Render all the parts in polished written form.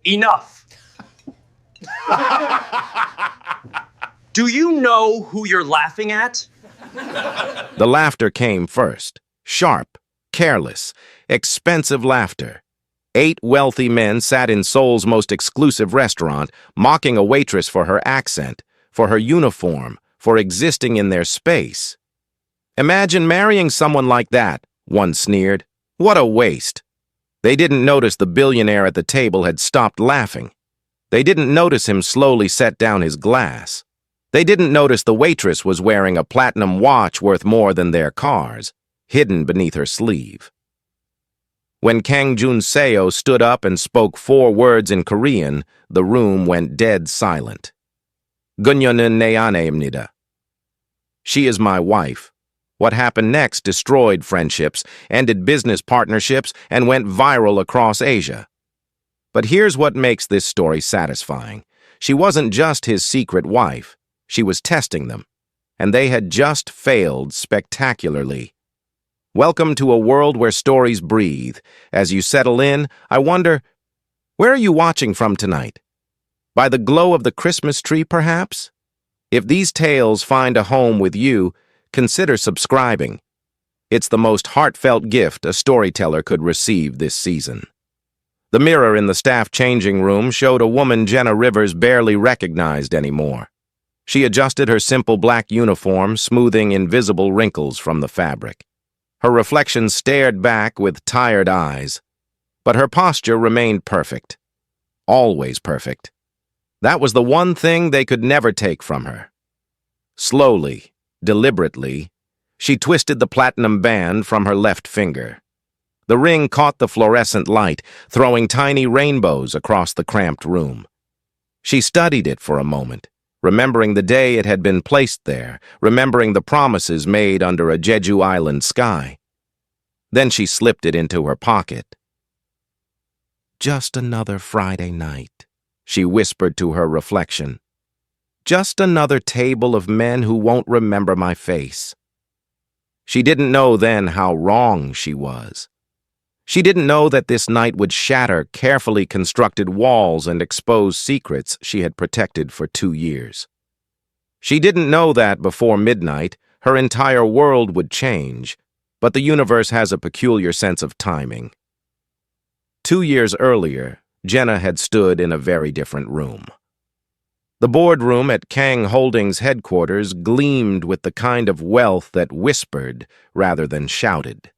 Enough. Do you know who you're laughing at? The laughter came first. Sharp, careless, expensive laughter. 8 wealthy men sat in Seoul's most exclusive restaurant, mocking a waitress for her accent, for her uniform, for existing in their space. Imagine marrying someone like that, one sneered. What a waste. They didn't notice the billionaire at the table had stopped laughing. They didn't notice him slowly set down his glass. They didn't notice the waitress was wearing a platinum watch worth more than their cars, hidden beneath her sleeve. When Kang Jun-seo stood up and spoke 4 words in Korean, the room went dead silent. "그녀는 내 아내입니다." She is my wife. What happened next destroyed friendships, ended business partnerships, and went viral across Asia. But here's what makes this story satisfying. She wasn't just his secret wife. She was testing them. And they had just failed spectacularly. Welcome to a world where stories breathe. As you settle in, I wonder, where are you watching from tonight? By the glow of the Christmas tree, perhaps? If these tales find a home with you, consider subscribing. It's the most heartfelt gift a storyteller could receive this season. The mirror in the staff changing room showed a woman Jenna Rivers barely recognized anymore. She adjusted her simple black uniform, smoothing invisible wrinkles from the fabric. Her reflection stared back with tired eyes, but her posture remained perfect. Always perfect. That was the one thing they could never take from her. Slowly, deliberately, she twisted the platinum band from her left finger. The ring caught the fluorescent light, throwing tiny rainbows across the cramped room. She studied it for a moment, remembering the day it had been placed there, remembering the promises made under a Jeju Island sky. Then she slipped it into her pocket. "Just another Friday night," she whispered to her reflection. "Just another table of men who won't remember my face." She didn't know then how wrong she was. She didn't know that this night would shatter carefully constructed walls and expose secrets she had protected for 2 years. She didn't know that before midnight, her entire world would change, but the universe has a peculiar sense of timing. 2 years earlier, Jenna had stood in a very different room. The boardroom at Kang Holdings headquarters gleamed with the kind of wealth that whispered rather than shouted.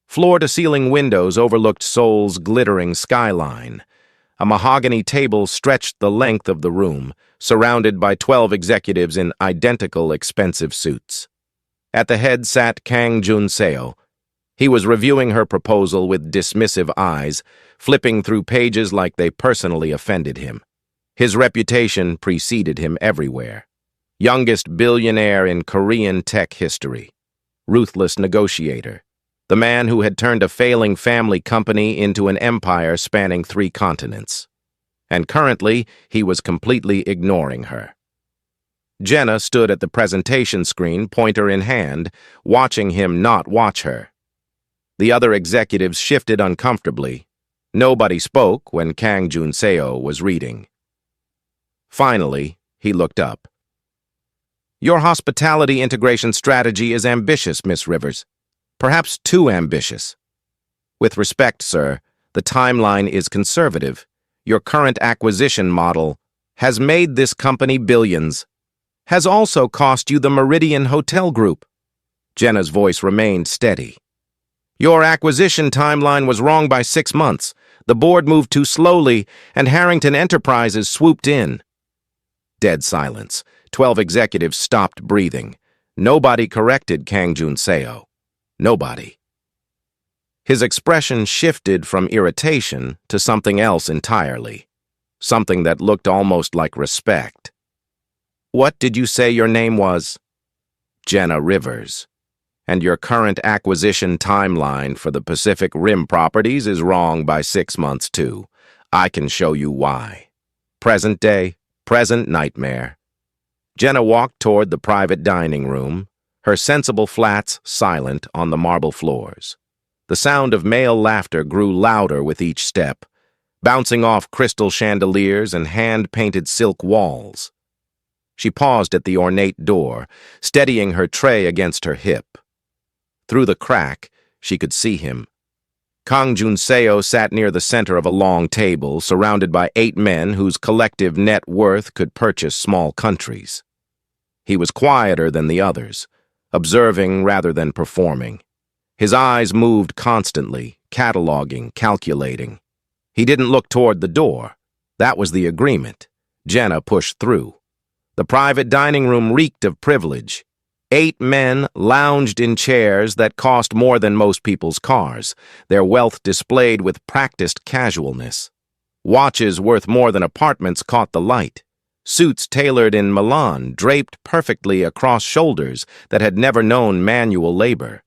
Floor-to-ceiling windows overlooked Seoul's glittering skyline. A mahogany table stretched the length of the room, surrounded by 12 executives in identical expensive suits. At the head sat Kang Jun-seo. He was reviewing her proposal with dismissive eyes, flipping through pages like they personally offended him. His reputation preceded him everywhere. Youngest billionaire in Korean tech history. Ruthless negotiator. The man who had turned a failing family company into an empire spanning 3 continents. And currently, he was completely ignoring her. Jenna stood at the presentation screen, pointer in hand, watching him not watch her. The other executives shifted uncomfortably. Nobody spoke when Kang Jun-seo was reading. Finally, he looked up. "Your hospitality integration strategy is ambitious, Miss Rivers. Perhaps too ambitious. With respect, sir, the timeline is conservative. Your current acquisition model has made this company billions, has also cost you the Meridian Hotel Group." Jenna's voice remained steady. "Your acquisition timeline was wrong by 6 months. The board moved too slowly, and Harrington Enterprises swooped in." Dead silence. 12 executives stopped breathing. Nobody corrected Kang Jun-seo. Nobody. His expression shifted from irritation to something else entirely. Something that looked almost like respect. "What did you say your name was?" "Jenna Rivers. And your current acquisition timeline for the Pacific Rim properties is wrong by 6 months too. I can show you why. Present day, present nightmare." Jenna walked toward the private dining room, her sensible flats silent on the marble floors. The sound of male laughter grew louder with each step, bouncing off crystal chandeliers and hand-painted silk walls. She paused at the ornate door, steadying her tray against her hip. Through the crack, she could see him. Kang Junseo sat near the center of a long table, surrounded by 8 men whose collective net worth could purchase small countries. He was quieter than the others, observing rather than performing. His eyes moved constantly, cataloging, calculating. He didn't look toward the door. That was the agreement. Jenna pushed through. The private dining room reeked of privilege. 8 men lounged in chairs that cost more than most people's cars, their wealth displayed with practiced casualness. Watches worth more than apartments caught the light. Suits tailored in Milan draped perfectly across shoulders that had never known manual labor.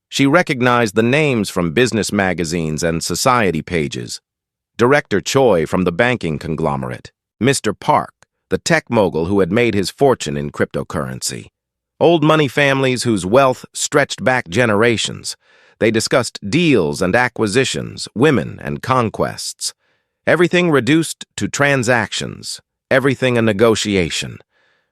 She recognized the names from business magazines and society pages. Director Choi from the banking conglomerate. Mr. Park, the tech mogul who had made his fortune in cryptocurrency. Old money families whose wealth stretched back generations. They discussed deals and acquisitions, women and conquests. Everything reduced to transactions. Everything a negotiation.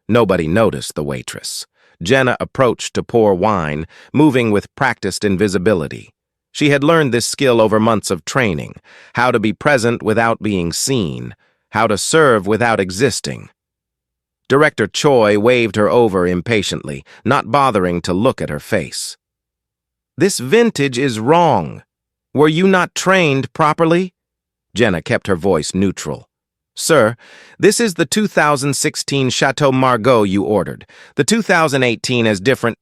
Nobody noticed the waitress. Jenna approached to pour wine, moving with practiced invisibility. She had learned this skill over months of training, how to be present without being seen, how to serve without existing. Director Choi waved her over impatiently, not bothering to look at her face. "This vintage is wrong. Were you not trained properly?" Jenna kept her voice neutral. "Sir, this is the 2016 Chateau Margaux you ordered. The 2018 is different."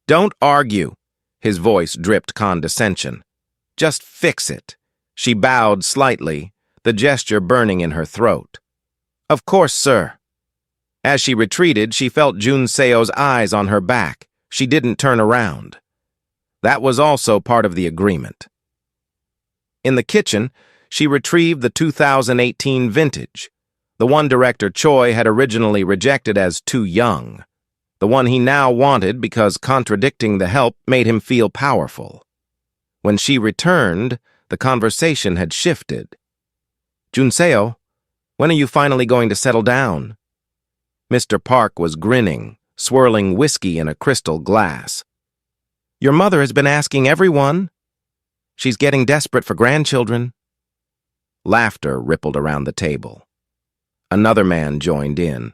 "Don't argue." His voice dripped condescension. "Just fix it." She bowed slightly, the gesture burning in her throat. "Of course, sir." As she retreated, she felt Junseo's eyes on her back. She didn't turn around. That was also part of the agreement. In the kitchen, she retrieved the 2018 vintage, the one Director Choi had originally rejected as too young, the one he now wanted because contradicting the help made him feel powerful. When she returned, the conversation had shifted. "Junseo, when are you finally going to settle down?" Mr. Park was grinning, swirling whiskey in a crystal glass. "Your mother has been asking everyone. She's getting desperate for grandchildren." Laughter rippled around the table. Another man joined in.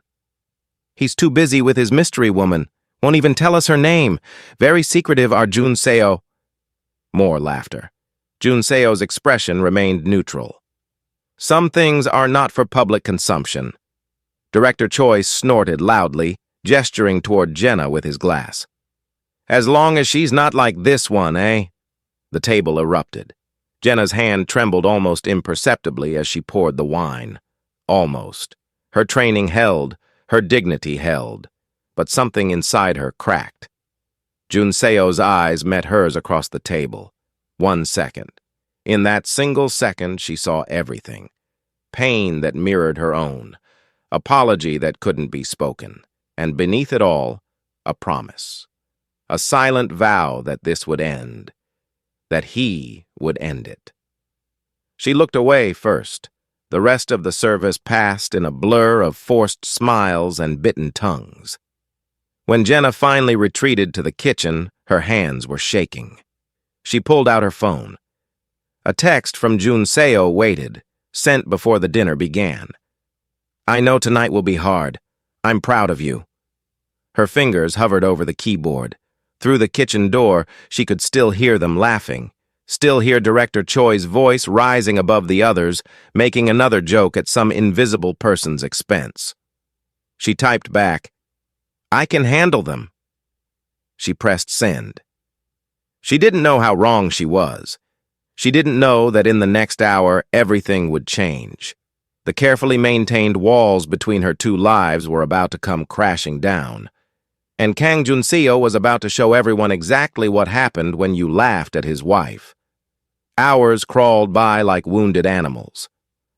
"He's too busy with his mystery woman. Won't even tell us her name. Very secretive, our Junseo." More laughter. Junseo's expression remained neutral. "Some things are not for public consumption." Director Choi snorted loudly, gesturing toward Jenna with his glass. "As long as she's not like this one, eh?" The table erupted. Jenna's hand trembled almost imperceptibly as she poured the wine. Almost. Her training held, her dignity held, but something inside her cracked. Junseo's eyes met hers across the table. 1 second. In that single second, she saw everything. Pain that mirrored her own. Apology that couldn't be spoken. And beneath it all, a promise. A silent vow that this would end. That he would end it. She looked away first. The rest of the service passed in a blur of forced smiles and bitten tongues. When Jenna finally retreated to the kitchen, her hands were shaking. She pulled out her phone. A text from Junseo waited, sent before the dinner began. "I know tonight will be hard. I'm proud of you." Her fingers hovered over the keyboard. Through the kitchen door, she could still hear them laughing, still hear Director Choi's voice rising above the others, making another joke at some invisible person's expense. She typed back, "I can handle them." She pressed send. She didn't know how wrong she was. She didn't know that in the next hour, everything would change. The carefully maintained walls between her 2 lives were about to come crashing down. And Kang Junseo was about to show everyone exactly what happened when you laughed at his wife. Hours crawled by like wounded animals.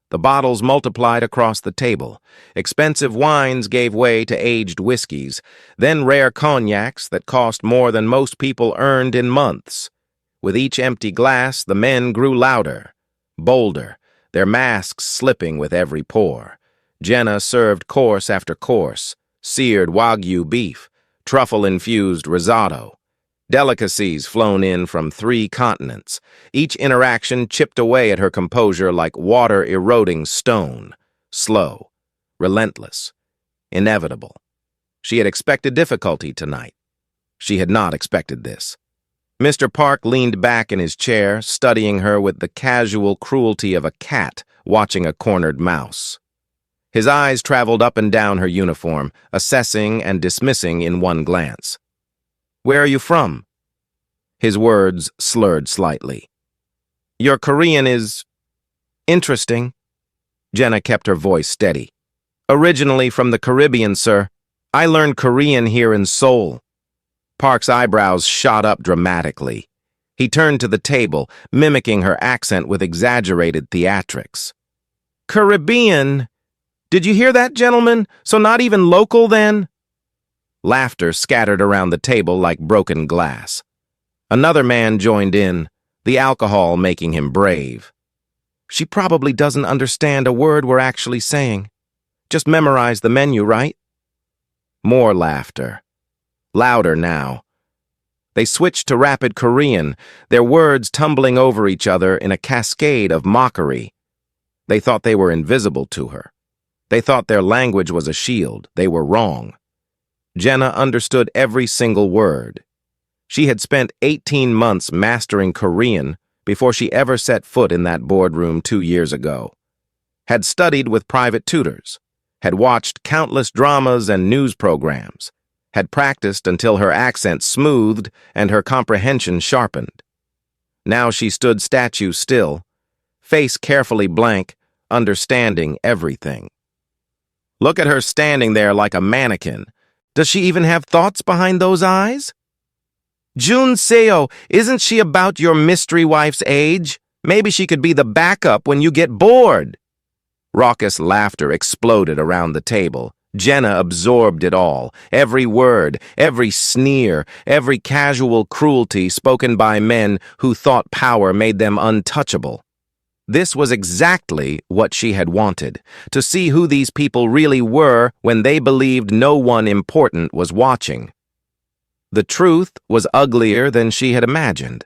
The bottles multiplied across the table. Expensive wines gave way to aged whiskeys, then rare cognacs that cost more than most people earned in months. With each empty glass, the men grew louder, bolder. their masks slipping with every pour. Jenna served course after course, seared Wagyu beef, truffle-infused risotto, delicacies flown in from 3 continents. Each interaction chipped away at her composure like water-eroding stone, slow, relentless, inevitable. She had expected difficulty tonight. She had not expected this. Mr. Park leaned back in his chair, studying her with the casual cruelty of a cat watching a cornered mouse. His eyes traveled up and down her uniform, assessing and dismissing in one glance. "Where are you from?" His words slurred slightly. "Your Korean is interesting." Jenna kept her voice steady. "Originally from the Caribbean, sir. I learned Korean here in Seoul." Park's eyebrows shot up dramatically. He turned to the table, mimicking her accent with exaggerated theatrics. "Caribbean? Did you hear that, gentlemen? So not even local, then?" Laughter scattered around the table like broken glass. Another man joined in, the alcohol making him brave. "She probably doesn't understand a word we're actually saying. Just memorize the menu, right?" More laughter. Louder now. They switched to rapid Korean, their words tumbling over each other in a cascade of mockery. They thought they were invisible to her. They thought their language was a shield. They were wrong. Jenna understood every single word. She had spent 18 months mastering Korean before she ever set foot in that boardroom 2 years ago. Had studied with private tutors. Had watched countless dramas and news programs. Had practiced until her accent smoothed and her comprehension sharpened. Now she stood statue still, face carefully blank, understanding everything. Look at her standing there like a mannequin. Does she even have thoughts behind those eyes? "Jun Seo, isn't she about your mystery wife's age? Maybe she could be the backup when you get bored." Raucous laughter exploded around the table. Jenna absorbed it all, every word, every sneer, every casual cruelty spoken by men who thought power made them untouchable. This was exactly what she had wanted, to see who these people really were when they believed no one important was watching. The truth was uglier than she had imagined.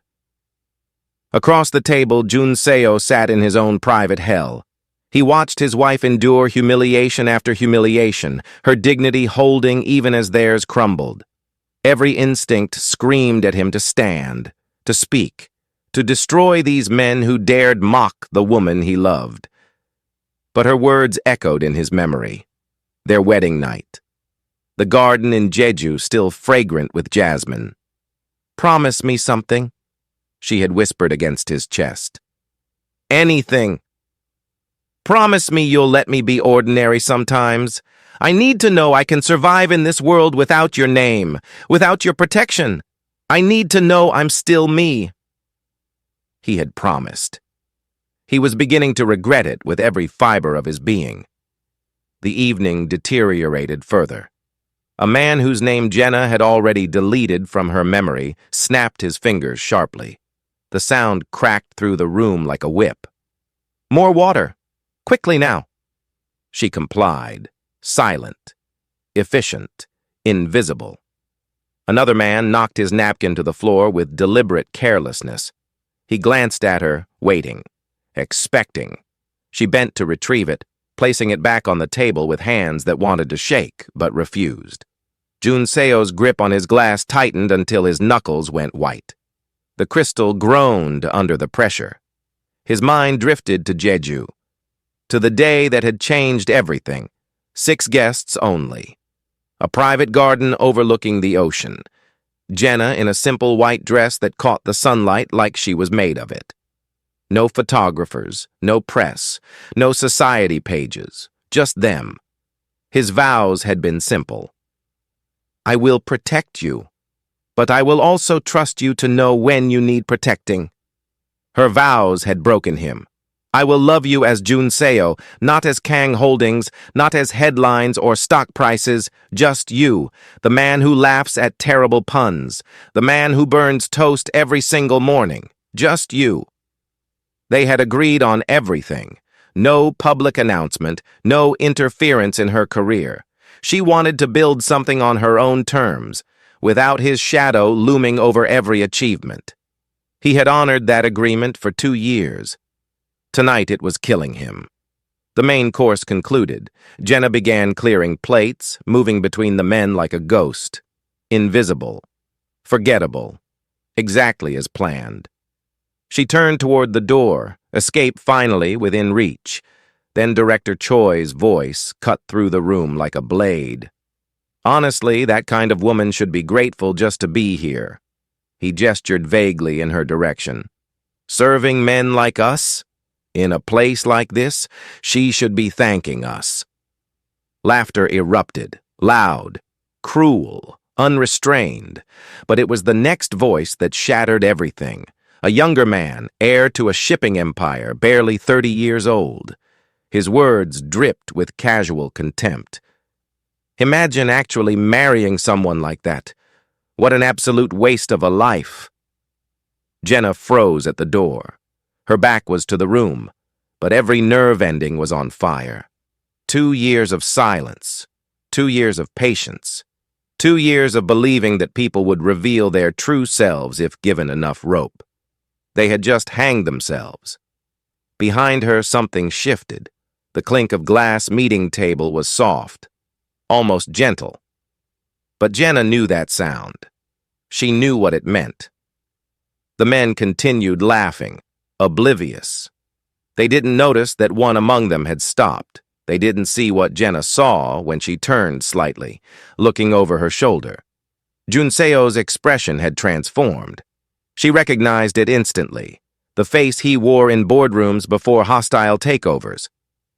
Across the table, Jun Seo sat in his own private hell. He watched his wife endure humiliation after humiliation, her dignity holding even as theirs crumbled. Every instinct screamed at him to stand, to speak, to destroy these men who dared mock the woman he loved. But her words echoed in his memory. Their wedding night. The garden in Jeju still fragrant with jasmine. "Promise me something," she had whispered against his chest. "Anything. Promise me you'll let me be ordinary sometimes. I need to know I can survive in this world without your name, without your protection. I need to know I'm still me." He had promised. He was beginning to regret it with every fiber of his being. The evening deteriorated further. A man whose name Jenna had already deleted from her memory snapped his fingers sharply. The sound cracked through the room like a whip. "More water. Quickly now." She complied, silent, efficient, invisible. Another man knocked his napkin to the floor with deliberate carelessness. He glanced at her, waiting, expecting. She bent to retrieve it, placing it back on the table with hands that wanted to shake but refused. Jun Seo's grip on his glass tightened until his knuckles went white. The crystal groaned under the pressure. His mind drifted to Jeju, to the day that had changed everything. 6 guests only. A private garden overlooking the ocean. Jenna in a simple white dress that caught the sunlight like she was made of it. No photographers, no press, no society pages, just them. His vows had been simple. "I will protect you, but I will also trust you to know when you need protecting." Her vows had broken him. "I will love you as Jun Seo, not as Kang Holdings, not as headlines or stock prices, just you, the man who laughs at terrible puns, the man who burns toast every single morning, just you." They had agreed on everything, No public announcement, no interference in her career. She wanted to build something on her own terms, without his shadow looming over every achievement. He had honored that agreement for 2 years. Tonight it was killing him. The main course concluded. Jenna began clearing plates, moving between the men like a ghost. Invisible. Forgettable. Exactly as planned. She turned toward the door, escape finally within reach. Then Director Choi's voice cut through the room like a blade. Honestly, that kind of woman should be grateful just to be here. He gestured vaguely in her direction. Serving men like us? In a place like this, she should be thanking us. Laughter erupted, loud, cruel, unrestrained. But it was the next voice that shattered everything. A younger man, heir to a shipping empire, barely 30 years old. His words dripped with casual contempt. Imagine actually marrying someone like that. What an absolute waste of a life. Jenna froze at the door. Her back was to the room, but every nerve ending was on fire. 2 years of silence, 2 years of patience, 2 years of believing that people would reveal their true selves if given enough rope. They had just hanged themselves. Behind her, something shifted. The clink of glass meeting table was soft, almost gentle. But Jenna knew that sound. She knew what it meant. The men continued laughing, oblivious. They didn't notice that one among them had stopped. They didn't see what Jenna saw when she turned slightly, looking over her shoulder. Junseo's expression had transformed. She recognized it instantly, the face he wore in boardrooms before hostile takeovers,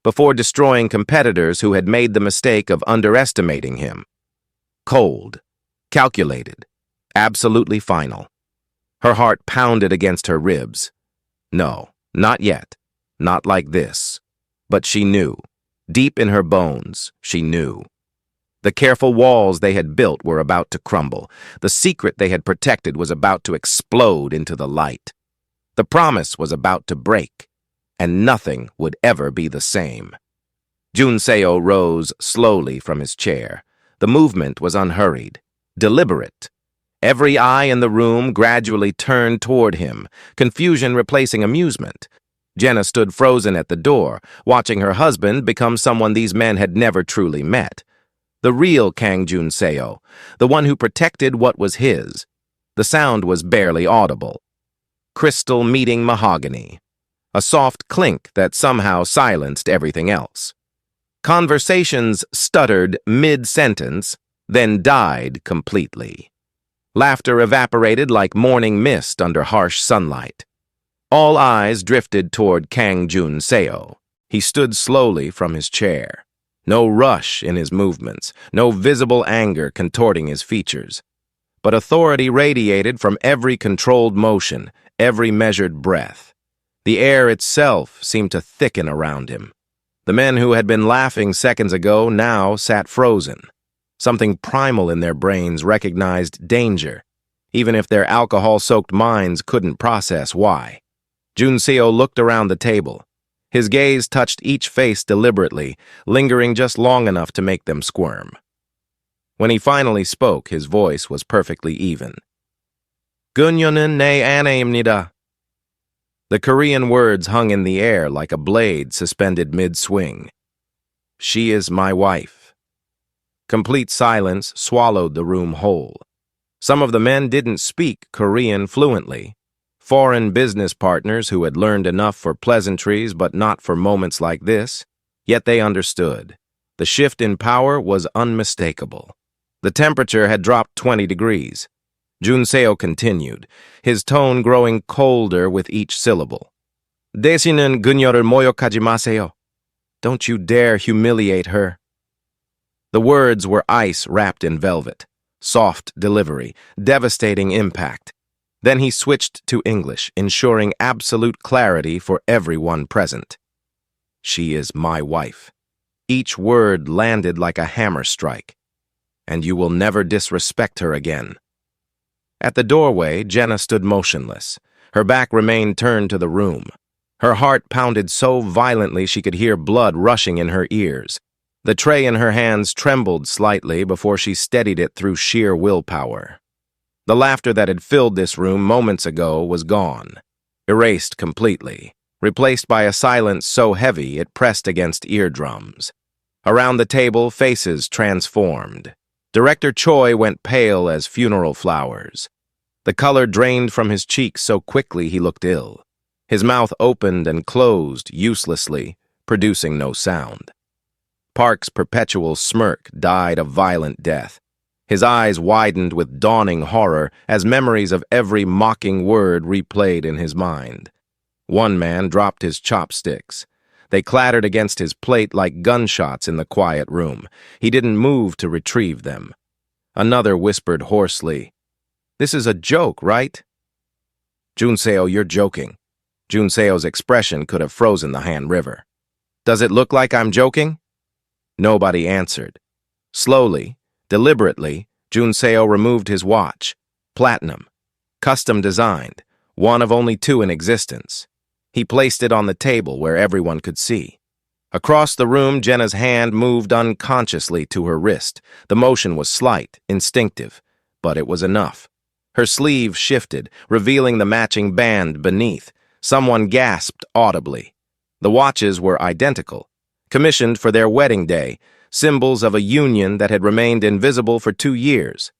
before destroying competitors who had made the mistake of underestimating him. Cold, calculated, absolutely final. Her heart pounded against her ribs. No, not yet. Not like this. But she knew. Deep in her bones, she knew. The careful walls they had built were about to crumble. The secret they had protected was about to explode into the light. The promise was about to break, and nothing would ever be the same. Junseo rose slowly from his chair. The movement was unhurried, deliberate. Every eye in the room gradually turned toward him, confusion replacing amusement. Jenna stood frozen at the door, watching her husband become someone these men had never truly met. The real Kang Junseo, the one who protected what was his. The sound was barely audible. Crystal meeting mahogany. A soft clink that somehow silenced everything else. Conversations stuttered mid-sentence, then died completely. Laughter evaporated like morning mist under harsh sunlight. All eyes drifted toward Kang Junseo. He stood slowly from his chair. No rush in his movements, no visible anger contorting his features. But authority radiated from every controlled motion, every measured breath. The air itself seemed to thicken around him. The men who had been laughing seconds ago now sat frozen. Something primal in their brains recognized danger, even if their alcohol-soaked minds couldn't process why. Junseo looked around the table. His gaze touched each face deliberately, lingering just long enough to make them squirm. When he finally spoke, his voice was perfectly even. "Gunyo는 내 아내입니다." The Korean words hung in the air like a blade suspended mid-swing. "She is my wife." Complete silence swallowed the room whole. Some of the men didn't speak Korean fluently. Foreign business partners who had learned enough for pleasantries but not for moments like this, yet they understood. The shift in power was unmistakable. The temperature had dropped 20 degrees. Junseo continued, his tone growing colder with each syllable. "대신은 그녀를 모욕하지 마세요. Don't you dare humiliate her." The words were ice wrapped in velvet, soft delivery, devastating impact. Then he switched to English, ensuring absolute clarity for everyone present. "She is my wife." Each word landed like a hammer strike. "And you will never disrespect her again." At the doorway, Jenna stood motionless. Her back remained turned to the room. Her heart pounded so violently she could hear blood rushing in her ears. The tray in her hands trembled slightly before she steadied it through sheer willpower. The laughter that had filled this room moments ago was gone, erased completely, replaced by a silence so heavy it pressed against eardrums. Around the table, faces transformed. Director Choi went pale as funeral flowers. The color drained from his cheeks so quickly he looked ill. His mouth opened and closed uselessly, producing no sound. Park's perpetual smirk died a violent death. His eyes widened with dawning horror as memories of every mocking word replayed in his mind. One man dropped his chopsticks. They clattered against his plate like gunshots in the quiet room. He didn't move to retrieve them. Another whispered hoarsely, "This is a joke, right?" "Junseo, you're joking." Junseo's expression could have frozen the Han River. "Does it look like I'm joking?" Nobody answered. Slowly, deliberately, Junseo removed his watch. Platinum. Custom designed. One of only two in existence. He placed it on the table where everyone could see. Across the room, Jenna's hand moved unconsciously to her wrist. The motion was slight, instinctive, but it was enough. Her sleeve shifted, revealing the matching band beneath. Someone gasped audibly. The watches were identical, commissioned for their wedding day, symbols of a union that had remained invisible for 2 years.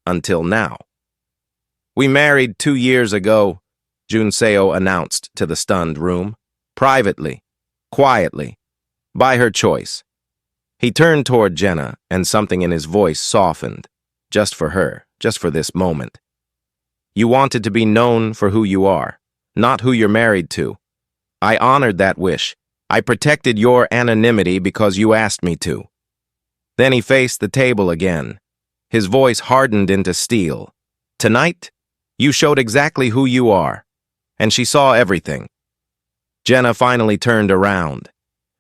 Until now. "We married 2 years ago," Junseo announced to the stunned room. Privately, quietly, by her choice. He turned toward Jenna, and something in his voice softened. Just for her, just for this moment. "You wanted to be known for who you are, not who you're married to. I honored that wish. I protected your anonymity because you asked me to." Then he faced the table again. His voice hardened into steel. "Tonight, you showed exactly who you are." And she saw everything. Jenna finally turned around.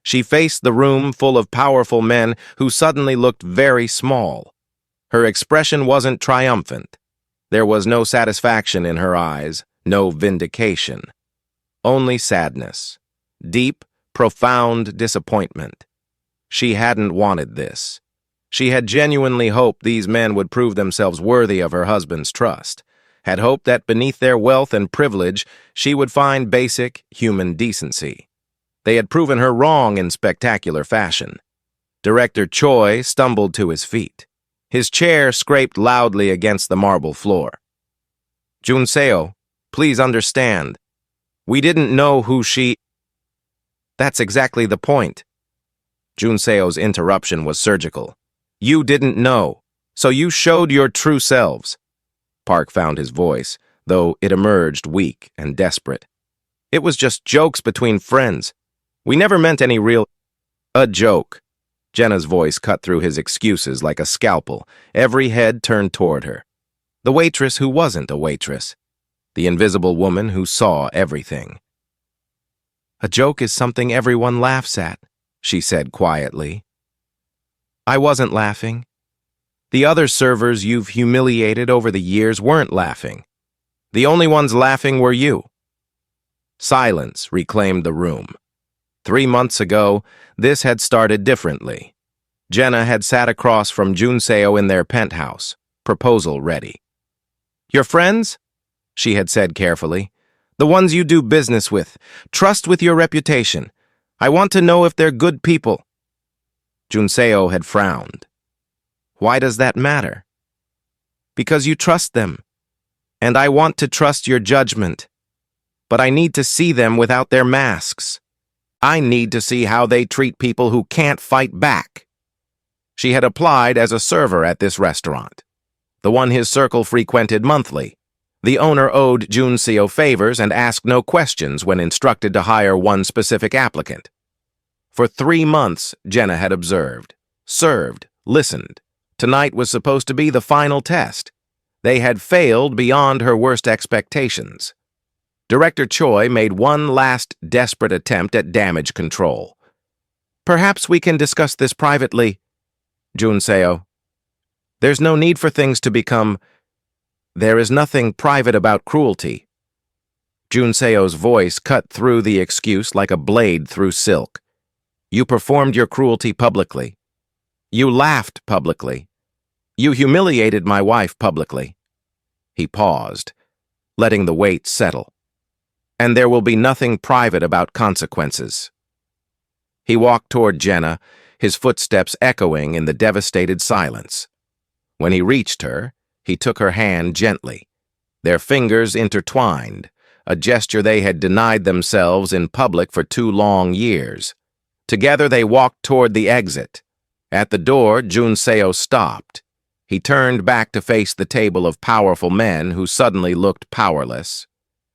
She faced the room full of powerful men who suddenly looked very small. Her expression wasn't triumphant. There was no satisfaction in her eyes, no vindication. Only sadness. Deep, profound disappointment. She hadn't wanted this. She had genuinely hoped these men would prove themselves worthy of her husband's trust, had hoped that beneath their wealth and privilege, she would find basic human decency. They had proven her wrong in spectacular fashion. Director Choi stumbled to his feet. His chair scraped loudly against the marble floor. "Junseo, please understand. We didn't know who she—" "That's exactly the point." Junseo's interruption was surgical. "You didn't know, so you showed your true selves." Park found his voice, though it emerged weak and desperate. "It was just jokes between friends. We never meant any real—" "A joke." Jenna's voice cut through his excuses like a scalpel. Every head turned toward her. The waitress who wasn't a waitress. The invisible woman who saw everything. "A joke is something everyone laughs at," she said quietly. "I wasn't laughing. The other servers you've humiliated over the years weren't laughing. The only ones laughing were you." Silence reclaimed the room. 3 months ago, this had started differently. Jenna had sat across from Junseo in their penthouse, proposal ready. "Your friends?" she had said carefully. "The ones you do business with. Trust with your reputation. I want to know if they're good people." Junseo had frowned. "Why does that matter?" "Because you trust them. And I want to trust your judgment. But I need to see them without their masks. I need to see how they treat people who can't fight back." She had applied as a server at this restaurant, the one his circle frequented monthly. The owner owed Junseo favors and asked no questions when instructed to hire one specific applicant. For 3 months, Jenna had observed, served, listened. Tonight was supposed to be the final test. They had failed beyond her worst expectations. Director Choi made one last desperate attempt at damage control. "Perhaps we can discuss this privately." "Junseo, there's no need for things to become— There is nothing private about cruelty." Jun Seo's voice cut through the excuse like a blade through silk. You performed your cruelty publicly. You laughed publicly. You humiliated my wife publicly. He paused, letting the weight settle. And there will be nothing private about consequences. He walked toward Jenna, his footsteps echoing in the devastated silence. When he reached her, he took her hand gently. Their fingers intertwined, a gesture they had denied themselves in public for 2 long years. Together they walked toward the exit. At the door, Jun Seo stopped. He turned back to face the table of powerful men who suddenly looked powerless.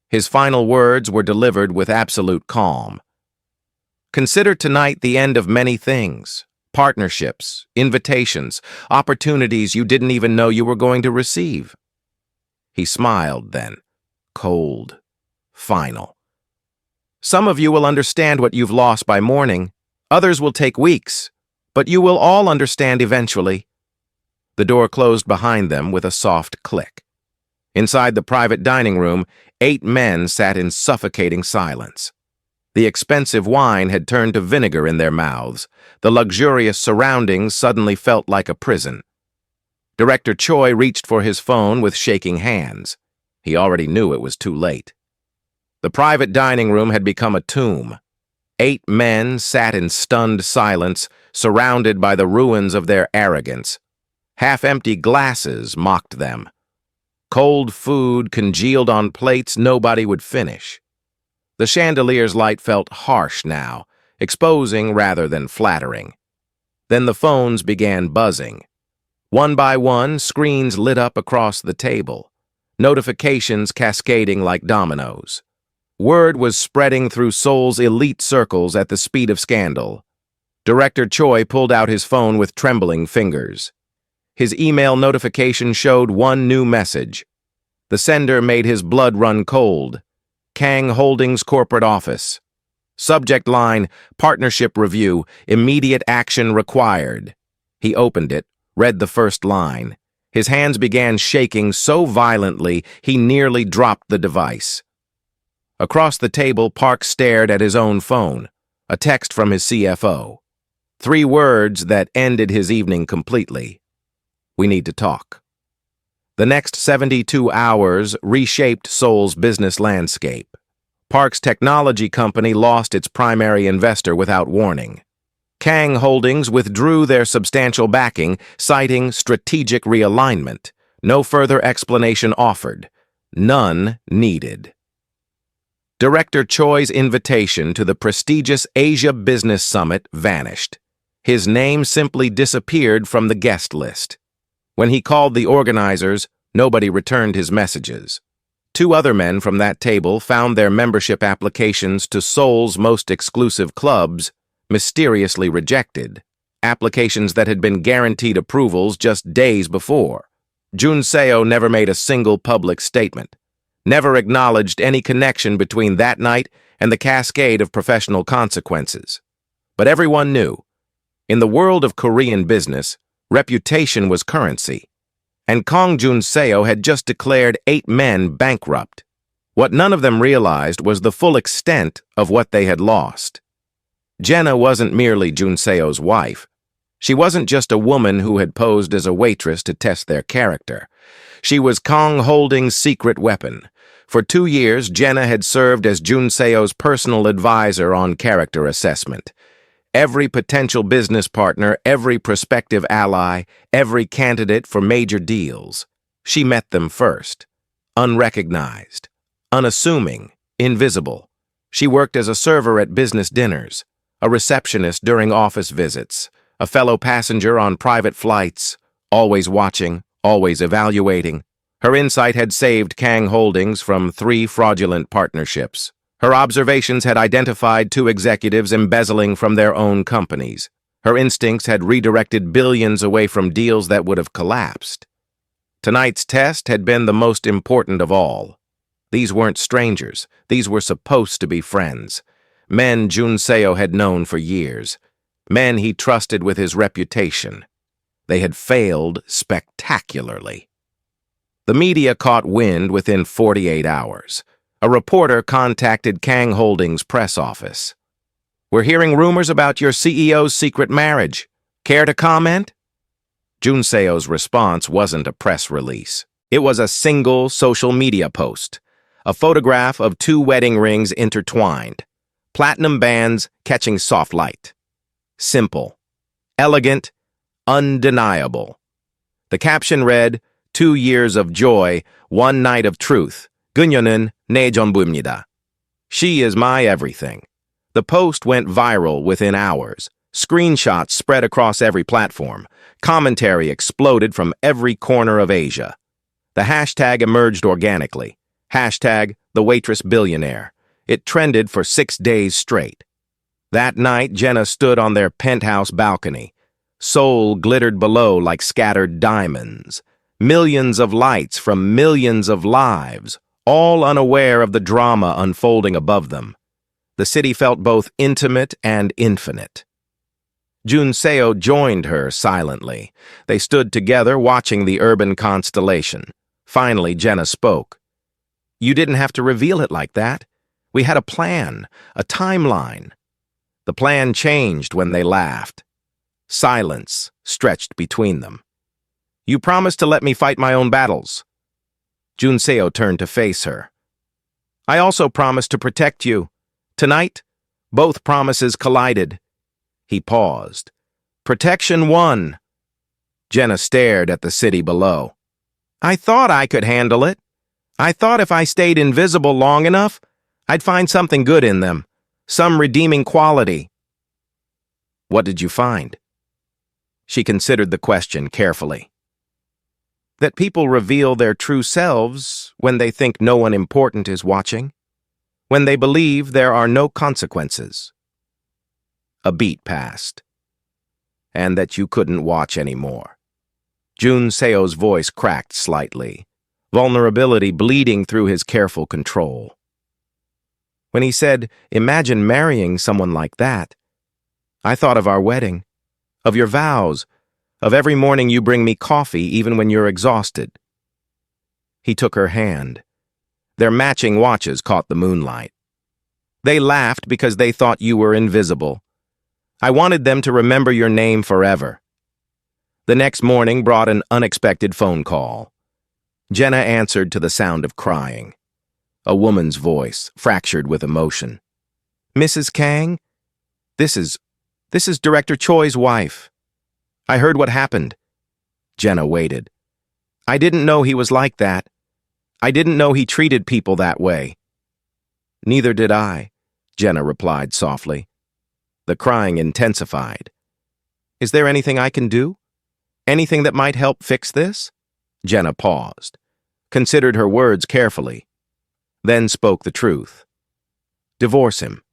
His final words were delivered with absolute calm. Consider tonight the end of many things. Partnerships, invitations, opportunities you didn't even know you were going to receive. He smiled then, cold, final. Some of you will understand what you've lost by morning. Others will take weeks, but you will all understand eventually. The door closed behind them with a soft click. Inside the private dining room, 8 men sat in suffocating silence. The expensive wine had turned to vinegar in their mouths. The luxurious surroundings suddenly felt like a prison. Director Choi reached for his phone with shaking hands. He already knew it was too late. The private dining room had become a tomb. 8 men sat in stunned silence, surrounded by the ruins of their arrogance. Half-empty glasses mocked them. Cold food congealed on plates nobody would finish. The chandelier's light felt harsh now, exposing rather than flattering. Then the phones began buzzing. One by one, screens lit up across the table, notifications cascading like dominoes. Word was spreading through Seoul's elite circles at the speed of scandal. Director Choi pulled out his phone with trembling fingers. His email notification showed one new message. The sender made his blood run cold. Kang Holdings Corporate Office. Subject line, Partnership Review, Immediate Action Required. He opened it, read the first line. His hands began shaking so violently he nearly dropped the device. Across the table, Park stared at his own phone, a text from his CFO. 3 words that ended his evening completely. We need to talk. The next 72 hours reshaped Seoul's business landscape. Park's technology company lost its primary investor without warning. Kang Holdings withdrew their substantial backing, citing strategic realignment. No further explanation offered. None needed. Director Choi's invitation to the prestigious Asia Business Summit vanished. His name simply disappeared from the guest list. When he called the organizers, nobody returned his messages. 2 other men from that table found their membership applications to Seoul's most exclusive clubs mysteriously rejected, applications that had been guaranteed approvals just days before. Jun Seo never made a single public statement, never acknowledged any connection between that night and the cascade of professional consequences. But everyone knew, in the world of Korean business, reputation was currency, and Kang Jun Seo had just declared 8 men bankrupt. What none of them realized was the full extent of what they had lost. Jenna wasn't merely Jun Seo's wife. She wasn't just a woman who had posed as a waitress to test their character. She was Kang Holdings' secret weapon. For 2 years, Jenna had served as Jun Seo's personal advisor on character assessment. Every potential business partner, every prospective ally, every candidate for major deals. She met them first. Unrecognized, unassuming, invisible. She worked as a server at business dinners, a receptionist during office visits, a fellow passenger on private flights, always watching, always evaluating. Her insight had saved Kang Holdings from 3 fraudulent partnerships. Her observations had identified 2 executives embezzling from their own companies. Her instincts had redirected billions away from deals that would have collapsed. Tonight's test had been the most important of all. These weren't strangers. These were supposed to be friends. Men Jun Seo had known for years. Men he trusted with his reputation. They had failed spectacularly. The media caught wind within 48 hours. A reporter contacted Kang Holdings' press office. "We're hearing rumors about your CEO's secret marriage. Care to comment?" Jun Seo's response wasn't a press release. It was a single social media post. A photograph of two wedding rings intertwined. Platinum bands catching soft light. Simple. Elegant. Undeniable. The caption read, "2 years of joy, 1 night of truth. Gunyo는 내 전부입니다. She is my everything." The post went viral within hours. Screenshots spread across every platform. Commentary exploded from every corner of Asia. The hashtag emerged organically. Hashtag the Waitress Billionaire. It trended for 6 days straight. That night, Jenna stood on their penthouse balcony. Seoul glittered below like scattered diamonds. Millions of lights from millions of lives, all unaware of the drama unfolding above them. The city felt both intimate and infinite. Jun Seo joined her silently. They stood together watching the urban constellation. Finally, Jenna spoke. "You didn't have to reveal it like that. We had a plan, a timeline." The plan changed when they laughed. Silence stretched between them. "You promised to let me fight my own battles." Jun Seo turned to face her. "I also promised to protect you. Tonight, both promises collided." He paused. "Protection won." Jenna stared at the city below. "I thought I could handle it. I thought if I stayed invisible long enough, I'd find something good in them, some redeeming quality." "What did you find?" She considered the question carefully. "That people reveal their true selves when they think no one important is watching, when they believe there are no consequences." A beat passed. "And that you couldn't watch anymore." Jun Seo's voice cracked slightly, vulnerability bleeding through his careful control. "When he said, 'Imagine marrying someone like that,' I thought of our wedding, of your vows, of every morning you bring me coffee even when you're exhausted." He took her hand. Their matching watches caught the moonlight. "They laughed because they thought you were invisible. I wanted them to remember your name forever." The next morning brought an unexpected phone call. Jenna answered to the sound of crying. A woman's voice, fractured with emotion. "Mrs. Kang? This is Director Choi's wife. I heard what happened." Jenna waited. "I didn't know he was like that. I didn't know he treated people that way." "Neither did I," Jenna replied softly. The crying intensified. "Is there anything I can do? Anything that might help fix this?" Jenna paused, considered her words carefully, then spoke the truth. "Divorce him.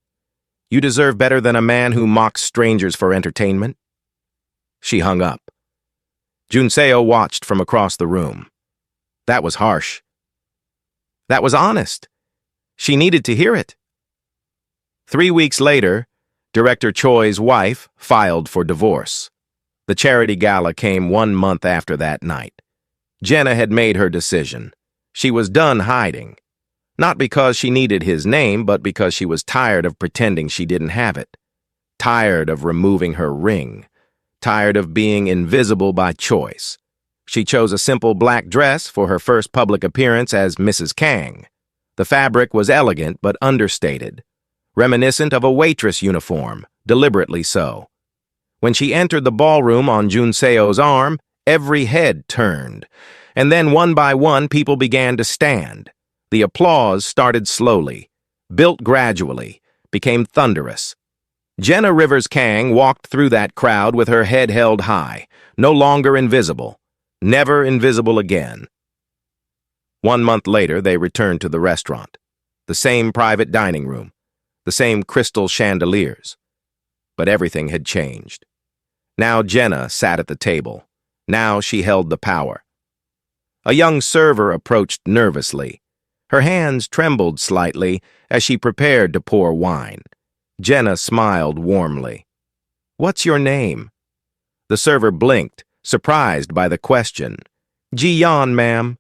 You deserve better than a man who mocks strangers for entertainment." She hung up. Jun Seo watched from across the room. That was harsh. That was honest. She needed to hear it. 3 weeks later, Director Choi's wife filed for divorce. The charity gala came 1 month after that night. Jenna had made her decision. She was done hiding. Not because she needed his name, but because she was tired of pretending she didn't have it. Tired of removing her ring. Tired of being invisible by choice. She chose a simple black dress for her first public appearance as Mrs. Kang. The fabric was elegant but understated, reminiscent of a waitress uniform, deliberately so. When she entered the ballroom on Jun Seo's arm, every head turned, and then one by one people began to stand. The applause started slowly, built gradually, became thunderous. Jenna Rivers Kang walked through that crowd with her head held high, no longer invisible, never invisible again. 1 month later, they returned to the restaurant, the same private dining room, the same crystal chandeliers. But everything had changed. Now Jenna sat at the table. Now she held the power. A young server approached nervously. Her hands trembled slightly as she prepared to pour wine. Jenna smiled warmly. "What's your name?" The server blinked, surprised by the question. "Jiyeon, ma'am."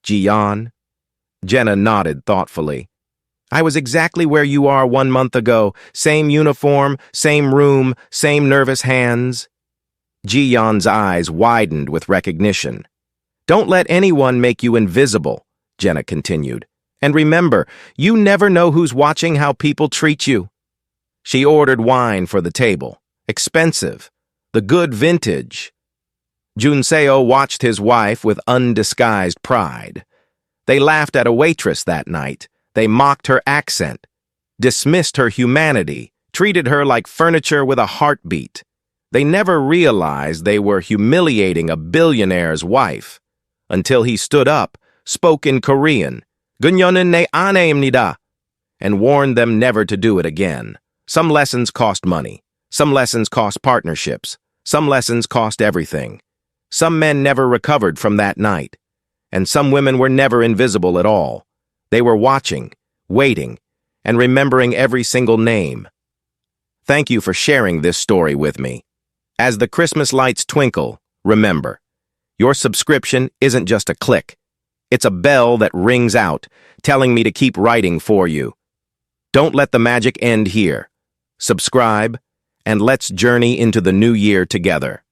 "Jiyeon?" Jenna nodded thoughtfully. I was exactly where you are 1 month ago. Same uniform, same room, same nervous hands. Ji-yeon's eyes widened with recognition. Don't let anyone make you invisible, Jenna continued. And remember, you never know who's watching how people treat you. She ordered wine for the table. Expensive. The good vintage. Junseo watched his wife with undisguised pride. They laughed at a waitress that night. They mocked her accent, dismissed her humanity, treated her like furniture with a heartbeat. They never realized they were humiliating a billionaire's wife until he stood up, spoke in Korean, "군녀는 내 아내입니다," and warned them never to do it again. Some lessons cost money. Some lessons cost partnerships. Some lessons cost everything. Some men never recovered from that night. And some women were never invisible at all. They were watching, waiting, and remembering every single name. Thank you for sharing this story with me. As the Christmas lights twinkle, remember, your subscription isn't just a click. It's a bell that rings out, telling me to keep writing for you. Don't let the magic end here. Subscribe, and let's journey into the new year together.